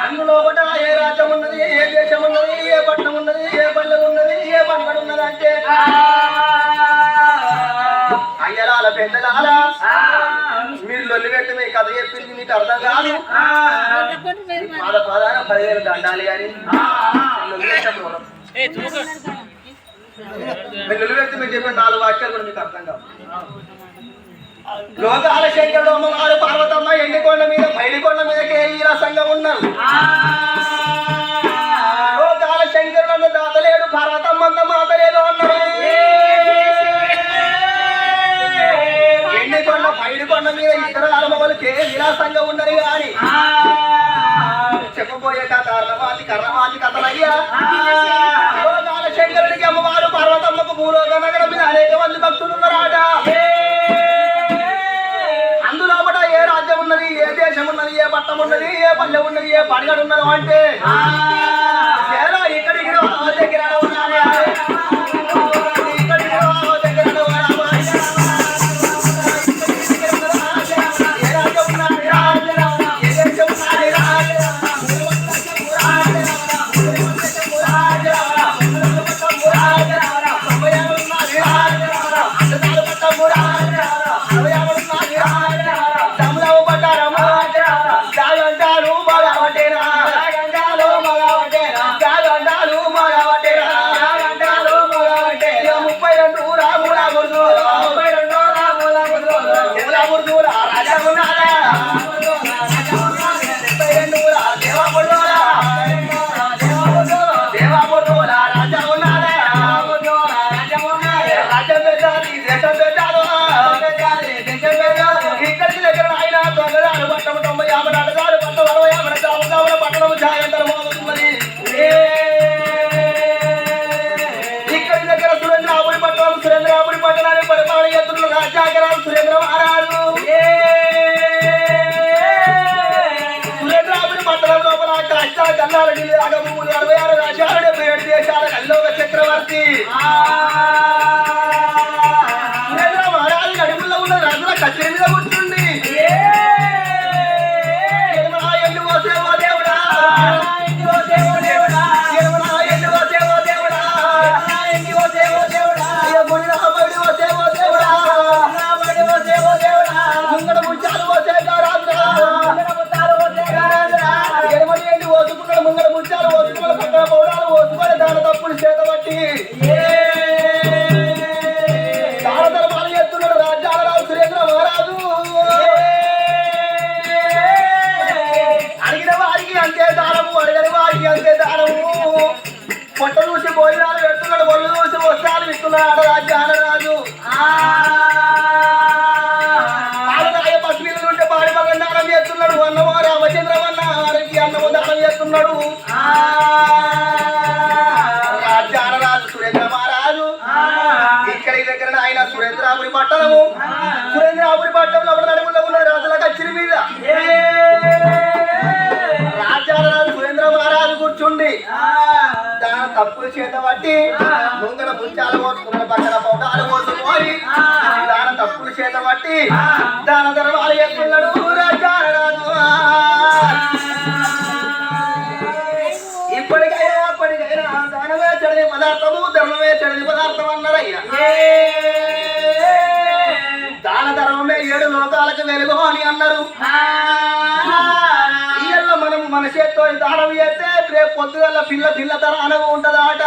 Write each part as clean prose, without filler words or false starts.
అందులో కూడా ఏ రాజ్యం ఉన్నది, ఏ దేశం ఉన్నది, ఏ పట్టణం ఉన్నది, ఏ పల్లె ఉన్నది, ఏ పండుగ ఉన్నది అంటే అయ్యలాల పెద్దలాల మీరు లొల్లి పెట్టి మీ కథ చెప్పింది మీకు అర్థం కాదు. పాదాన 10,000 దండాలి కానీ మీరు లొల్లి పెట్టి మీరు చెప్పిన 4 వాక్యాలు కూడా మీకు అర్థం కాదు. లోకాల శంకరుడు అమ్మవారు పార్వతమ్మ ఎండికొండ మీద పైడికొండ మీదకే ఈ రసంగా ఉన్నారు. లోకాల శంకరుడు అన్న దాతలేడు, పార్వతమ్మ అంత మాతలేడు అన్నారు. ఎండికొండ పైడికొండ మీద ఇతర అలమవులకే విలాసంగా ఉన్నది కానీ చెప్పబోయే కర్ణమాతి కథలయ్యా. లోకాల శంకరుడికి అమ్మవారు పార్వతమ్మకు భూలోక నగరం మీద అనేక మంది భక్తులు ఉన్నారాట. అందులో కూడా ఏ రాజ్యం ఉన్నది, ఏ దేశం ఉన్నది, ఏ పట్టణం ఉన్నది, ఏ పల్లె ఉన్నది, ఏ పండుగ ఉన్నది అంటే ఇక్కడికి దగ్గర సురేంద్రాపురి పట్టణాన్ని పరిపాలన చేస్తున్న రాజాగరావు సురేంద్ర మహారాజు. సురేంద్రాపురి పట్టణం లోపల కష్టాల కన్నాల ఢిల్లీ రాగభూములు 66 రాజ్యాలు 77 దేశాల కల్లోక చక్రవర్తి. సురేంద్ర మహారాజు అడుగుల్లో ఉన్న రాజుల కచేరి మీద కూర్చుండి ముంగడ ముచ్చాలు ఓసుకున్న పక్కన పౌడాలు ఓసుకొని దాని తప్పులు చేతబట్టి దానధర్మాలు చేస్తున్నాడు రాజ్యాలరావు సురేంద్ర మహారాజు. అడిగిన వారికి అంతే దానము, అడిగిన వారికి అంతే దానము. పొట్ట చూసి భోజనాలు పెడుతున్నాడు, ఒళ్ళు చూసి వస్త్రాలు ఇస్తున్నాడు రాజ్యాలరాజు. పసిపిల్లలు ఉంటే పాడి మగన్ దానం చేస్తున్నాడు. అన్నమో రామచంద్రమన్న వారికి అన్నము దానం చేస్తున్నాడు రాజ్యాలరాజు సురేంద్ర మహారాజు. ఇక్కడి దగ్గర ఆయన సురేంద్రాపురి పట్టణము. సురేంద్రాపురి పట్టణంలో ఒక నడుములో ఉన్న రాజుల కచ్చిరి మీద రాజ్యాలరాజు సురేంద్ర మహారాజు కూర్చుండి దాని తప్పులు చేత బట్టి ముంగడ పుచ్చాలు పోసుకున్న పక్కన పౌటాలు పోసుకొని దాని తప్పులు చేత బట్టి దాన ధర్మాలు చేస్తున్నాడు రాజ్యాలరాజు. ఇప్పటికైనా అప్పటికైనా దానమే చెడని పదార్థము, ధర్మమే చెడని పదార్థం అన్నారయ్యా. దాన ధర్మమే 7 లోకాలకు వెలుగు అని అన్నారు. ఇయ్యల్లో మనం మన చేత్తో దానం చేస్తే రేపు పొద్దుగల పిల్ల తరానం ఉంటదాట.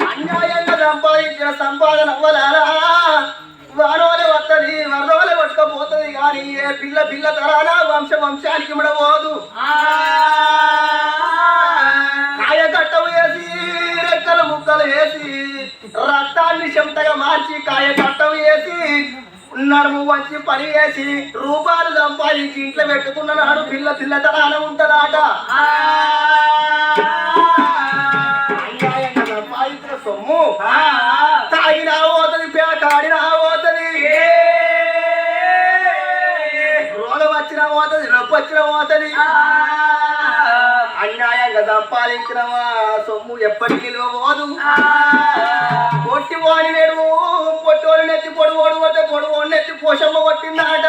అన్యాయంగా సంపాదించిన సంపాదన అవ్వలారా వారోలే వస్తుంది, వరదోలే పట్టుకపోతుంది కానీ ఏ పిల్ల తరాన వంశానికి ముడబోదు. కాయకట్టం వేసి రెక్కలు ముక్కలు వేసి రక్తాన్ని చెమటగా మార్చి కాయకట్టం వేసి నడుము వచ్చి పని వేసి రూపాయలు సంపాదించి ఇంట్లో పెట్టుకున్నాడు. పిల్ల తరాన ఉంటదాట. అన్యాయంగా సంపాదించిన సొమ్ము తాగినా పోతుంది, పేకాడినా పోతుంది, రోగం వచ్చినా పోతుంది, నొప్పి వచ్చినా పోతుంది. అన్యాయంగా సంపాదించిన సొమ్ము ఎప్పటికి నిలవబోదు. పొట్టివాడి నేడు పొట్టోడు నెత్తి పొడువోడు కొట్టే పొడువోడు నెత్తి పోషమ్మ కొట్టిందాట.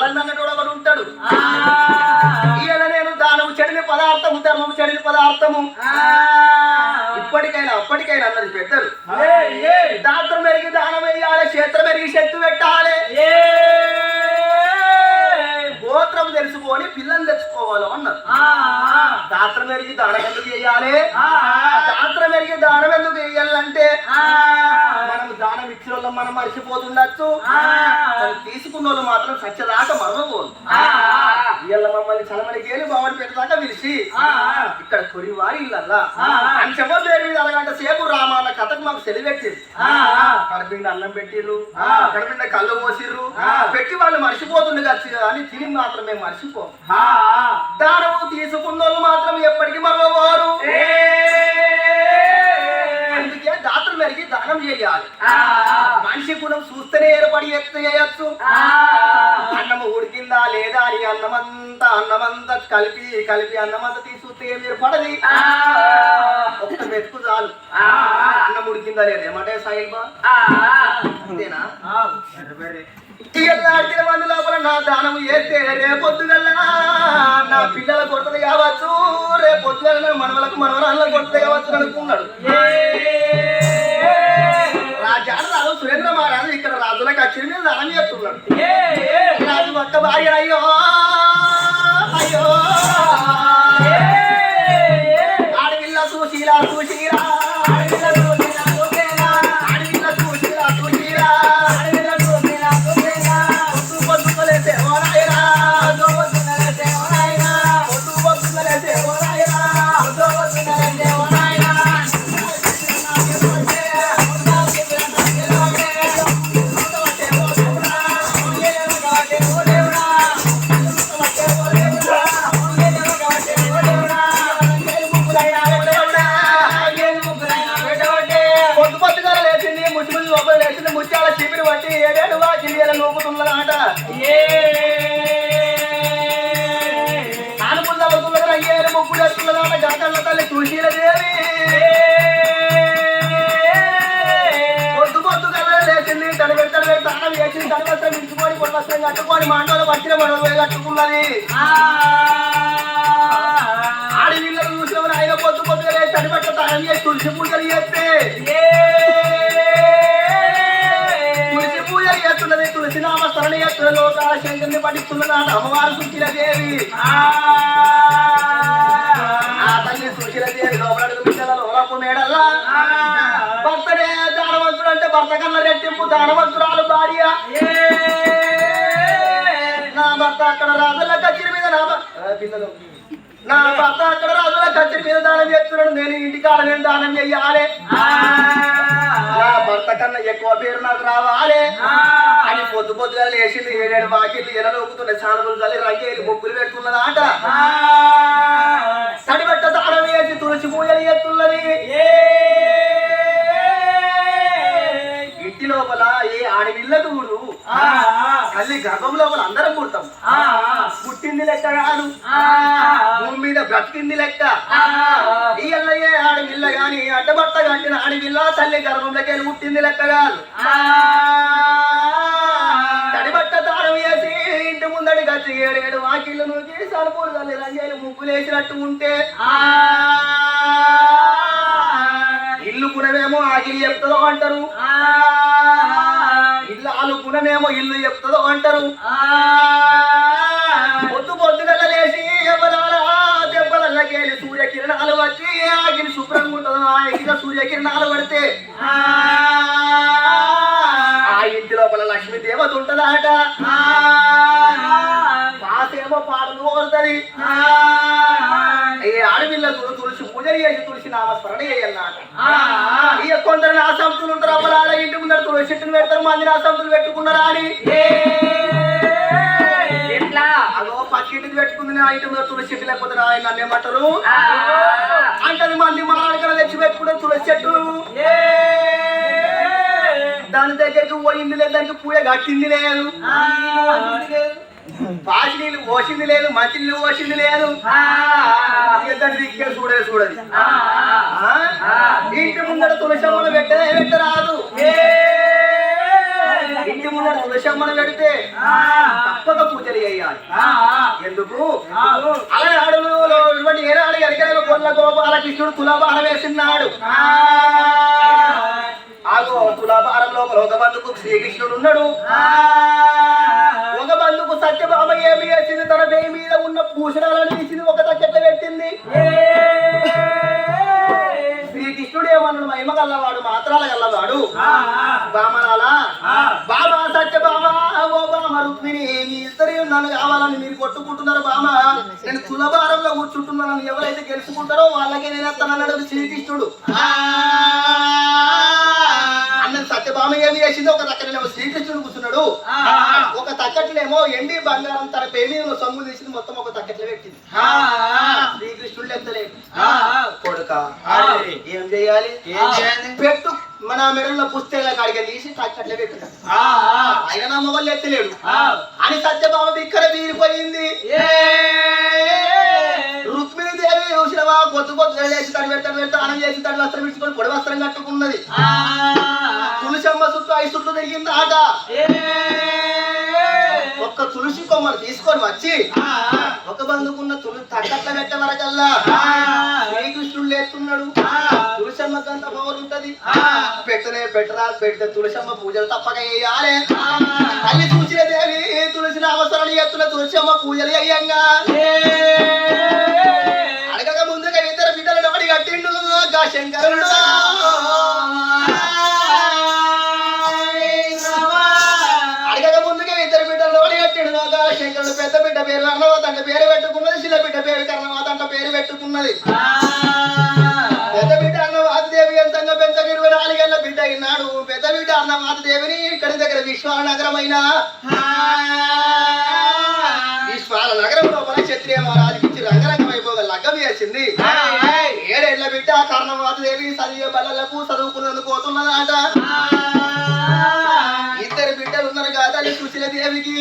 మల్లన్న అన్నట్టు ఒకడు ఉంటాడు. ఇవాళ నేను దానము చెడిన పదార్థము ధర్మము చెడిన పదార్థము ఇప్పటికైనా అప్పటికైనా అన్నది పెద్దలు. దాత్రం మెరిగి దానం వేయాలి, క్షేత్రం మెరిగి శక్తి పెట్టాలి, గోత్రం తెలుసుకొని పిల్లలు తెచ్చుకోవాలి అన్నారు. దాత్రం మెరిగి దానం ఎందుకు వేయాలి? దాత్రం మెరిగి దానం ఎందుకు వేయాలంటే మనం దానం ఇచ్చిన వాళ్ళు మనం మర్చిపోతుండొచ్చు, తీసుకున్న వాళ్ళు మాత్రం సత్యదాకా మరవబోదు. ఇళ్ళ మమ్మల్ని చలమనికి వెళ్ళి బావడి పెట్టదాకా పిలిచి ఇక్కడ కొరివారి ఇళ్ళల్లా అని చెప్ప పేరు మీద అరగంట సేపు రామాన్న కథకు మాకు సెలిపెట్టింది. కడపిండి అన్నం పెట్టిర్రు, కడపిండి కళ్ళు పోసిర్రు, పెట్టి వాళ్ళు మర్చిపోతుండే కదా అని తిని మాత్రమే మర్చిపో. దానము తీసుకున్న వాళ్ళు మాత్రం ఎప్పటికీ మరవవారు. అందుకే దాతలు మెరిగి దానం చేయాలి. మనిషి గుణం చూస్తేనే ఏర్పడి చేయొచ్చు. అన్నము ఉడికిందా లేదా అని అన్నమంతా కలిపి అన్నమంతా తీసుకుంటే ఏం ఏర్పడది. ఒక్క మెతుకు చాలు అన్నం ఉడికిందా లేదా ఏమంటే సాయిబా అంతేనా? ఇలాంటి మంది లోపల నా దానము చేస్తే రేపొద్దుగల్లా నా పిల్లల కొడుతుంది కావచ్చు, రేపొద్దుగల మనవలకు మనవరాళ్ళకు కొడుతుంది కావచ్చు అనుకున్నాడు. రాజు సురేంద్ర మహారాజు ఇక్కడ రాజులకు అచ్చిన మీద దానం చేస్తున్నాడు. రాజు ఒక్క భార్య అయ్యో అయ్యో ఆడపిల్ల సుశీలా సుశీలా ముత్యాల చీపిరి పట్టి ఏడేడు జిల్లాల లోపుతున్నదాట. ఆనుపుల్ తగ్గుతున్నదా ఏడు ముగ్గులు వేస్తున్నదాట. గంటల తల్లి సుశీలదేవి పొద్దు కళ్ళ లేచింది. తనబెట్టి దానం వేసింది. తనవస్త్రం మించుకొని పొడవస్త్రం కట్టుకొని మాండలో వచ్చిన మనవే కట్టుకున్నది. ఆడవిళ్ళను చూసిన ఆయన పొద్దుగా లేచి తనబెట్ట దానం చేసి తులసి పూజలు చేస్తే తులసి నామ స్మరణ చేస్తున్న లోకాల శంకరుని పఠిస్తున్నదాట అమ్మవారు సుశీలదేవి. ఆ తల్లి సుశీలదేవి లోపల లోలపు మేడల్లా భర్తనే దానవంతుడు అంటే భర్త కన్నా రెట్టింపు దానవంతురాలు భార్య. నా భర్త అక్కడ రాజుల కచ్చిరి మీద నా భర్త అక్కడ రాజుల కచ్చిరి మీద దానం చేస్తున్నాడు, నేను ఇంటికాడ నేను దానం చెయ్యాలి. నా భర్త కన్నా ఎక్కువ పేరు నాకు రావాలి అని పొద్దుగా లేచింది. ఏడేడు వాకిళ్ళు ఎనలోకుతున్న సానుగులు తల్లి రంగేలు ముగ్గులు పెడుతున్నదాట. తడిబట్ట దానం వేసి తులసి పూజలు చేస్తున్నది. ఇంటి లోపల ఏ ఆడవిళ్ళకు తల్లి గర్భం లోపల అందరం పుడతాం. పుట్టింది లెక్క కాదు, భూమి మీద బ్రతికింది లెక్క. ఈ అల్లయ్యే ఆడవిల్ల గాని అడ్డబట్ట కట్టిన ఆడవిల్ల తల్లి గర్భంలోకి వెళ్ళి పుట్టింది లెక్క కాదు. తడిబట్ట దానం వేసి ఇంటి ముందడి గచ్చి ఏడేడు వాకిళ్ళు నూకి సరుపులు తల్లి రంగేలు ముగ్గులు వేసినట్టు ఉంటే ఇల్లు గుణమేమో ఆగిలి చెప్తుందో అంటారు, ఇల్లు గుణమేమో ఇల్లు చెప్తుందో అంటారు. పొద్దుగల లేచి ఎవరాలా దెబ్బలకేలి సూర్యకిరణాలు వచ్చి ఆగిలి శుభ్రంగా ఉంటుందో ఆగిన సూర్యకిరణాలు పడితే ఆ ఇంటి లోపల లక్ష్మీ దేవత ఉంటదాట. పాసేమో పాటలు కోరుతుంది. ఈ ఆడపిల్లలు తులసి పూజలు చేసి తులసి నామ స్మరణ చేయాలన్నమాట. ఇక కొందరు నా సంతులు ఉంటారు. అవ్వలాల ఇంటి ముందర తులసి చెట్టును పెడతారు, మంది నా సంతులు పెట్టుకున్నారా అని. ఎట్లా అదో పక్కింటికి పెట్టుకుంది నా ఇంటి ముందర తులసి చెట్టు, లేకపోతే ఆయన నన్ను ఏమంటారు అంటే మంది మాడకన తెచ్చి పెట్టుకుంటారు తులసి చెట్టు. దాని దగ్గరికి పోయింది లేదు, దానికి పూజ కట్టింది లేదు, పాచి నీళ్ళు పోసింది లేదు, మంచి నీళ్ళు పోసింది లేదు. దాన్ని దిక్కే చూడదు. ఇంటి ముందర తులసి పెట్టరాదు. ఇంటి ముందర తులసమ్మను పెడితే తప్పక పూజలు చేయాలి. ఎందుకు అలనాడు ఏనాడు ఎరగనగా కొల్ల గోపాలకృష్ణుడు తులాభారం వేసినాడు. ఆగో తులాభారం లోపల ఒక బంధుకు శ్రీకృష్ణుడు ఉన్నాడు. ఒక బంధుకు సత్యభామ ఏమి వేసింది? తన పేరు మీద ఉన్న భూషణాలను తీసింది, ఒక తగ్గట్ల పెట్టింది. శ్రీకృష్ణుడు ఏమన్నాడు? మహిమ గల్లవాడు, మాత్రాల గల్లవాడు. బామనాలా బామా సత్యభామ, ఓ బామ రుక్మిణి, మీ ఇద్దరు నన్ను కావాలని మీరు కొట్టుకుంటున్నారు. బామ నేను తులభారంలో కూర్చుంటున్నాను, ఎవరైతే గెలుచుకుంటారో వాళ్ళకే నేను ఎత్తానన్నాడు శ్రీకృష్ణుడు. అన్నది సత్యభామ ఏమి చేసింది? ఒక తక్కట్లేమో శ్రీకృష్ణుడు కూర్చున్నాడు, ఒక తక్కట్లేమో ఎండి బంగారం తన పేరు సొమ్ము తీసింది, మొత్తం ఒక తక్కట్లో పెట్టింది. శ్రీకృష్ణుడు ఎత్తలేదు. కొడుక ఏం చేయాలి? పెట్టు మన మెడల్లో పుస్తకాల కాడికి తీసి తక్కట్లో పెట్టు. ఆయన నా మొగలు ఎత్తలేడు అని సత్యభామ ఇక్కడ తీరిపోయింది. రుక్మిణి దేవి చూసినవా? కొద్ది కొద్ది లేచి తడి పెడతాడు, అన్నం చేసి తడి వస్త్రం ఇచ్చుకొని పొడి వస్త్రం కట్టుకున్నది. తులసమ్మ చుట్టూ 5 చుట్లు తిరిగింది ఆట. ఒక్క తులసి కొమ్మను తీసుకొని వచ్చి ఒక బంధుకున్న తగ్గట్ల పెట్టే వరకల్లా శ్రీకృష్ణుడు లేస్తున్నాడు. తులసమ్మకి అంత పవర్ ఉంటది. పెట్టనే పెట్టరా, పెడితే తులసమ్మ పూజలు తప్పక వేయాలి. తల్లి చూసిన దేవి తులసి నామస్మరణ ఎత్తున తులసమ్మ పూజలు అయ్యంగా అడగక ముందుగా ఇద్దరు బిడ్డలను అడి కట్టిండు గా శంకరుడు. అడగక ముందుగా ఇద్దరు బిడ్డలను అడి కట్టిండు గా శంకరుడు. పెద్ద బిడ్డ పేరు కర్ణవాదంట పేరు పెట్టుకున్నది, చిన్న బిడ్డ పేరు కర్ణవాదంట పేరు పెట్టుకున్నది. పెద్ద బిడ్డ అన్న వాసుదేవి ఎంతంగా పెంచగా 24 ఏళ్ళ బిడ్డ అయినాడు. పెద్ద బిడ్డ అన్న వాసుదేవిని ఇక్కడి దగ్గర విశ్వాల నగరమైన విశ్వాల నగరం లోపల క్షత్రియ మహారాజుకి రంగరంగం అయిపోగా లగ్గం వేసింది. 7 ఏళ్ళ బిడ్డ కారణం వాసుదేవి చదివే బల్లలకు చదువుకున్నందుకు పోతున్నదాట. ఇద్దరు బిడ్డలు ఉన్నారు కదా సుశీల దేవికి.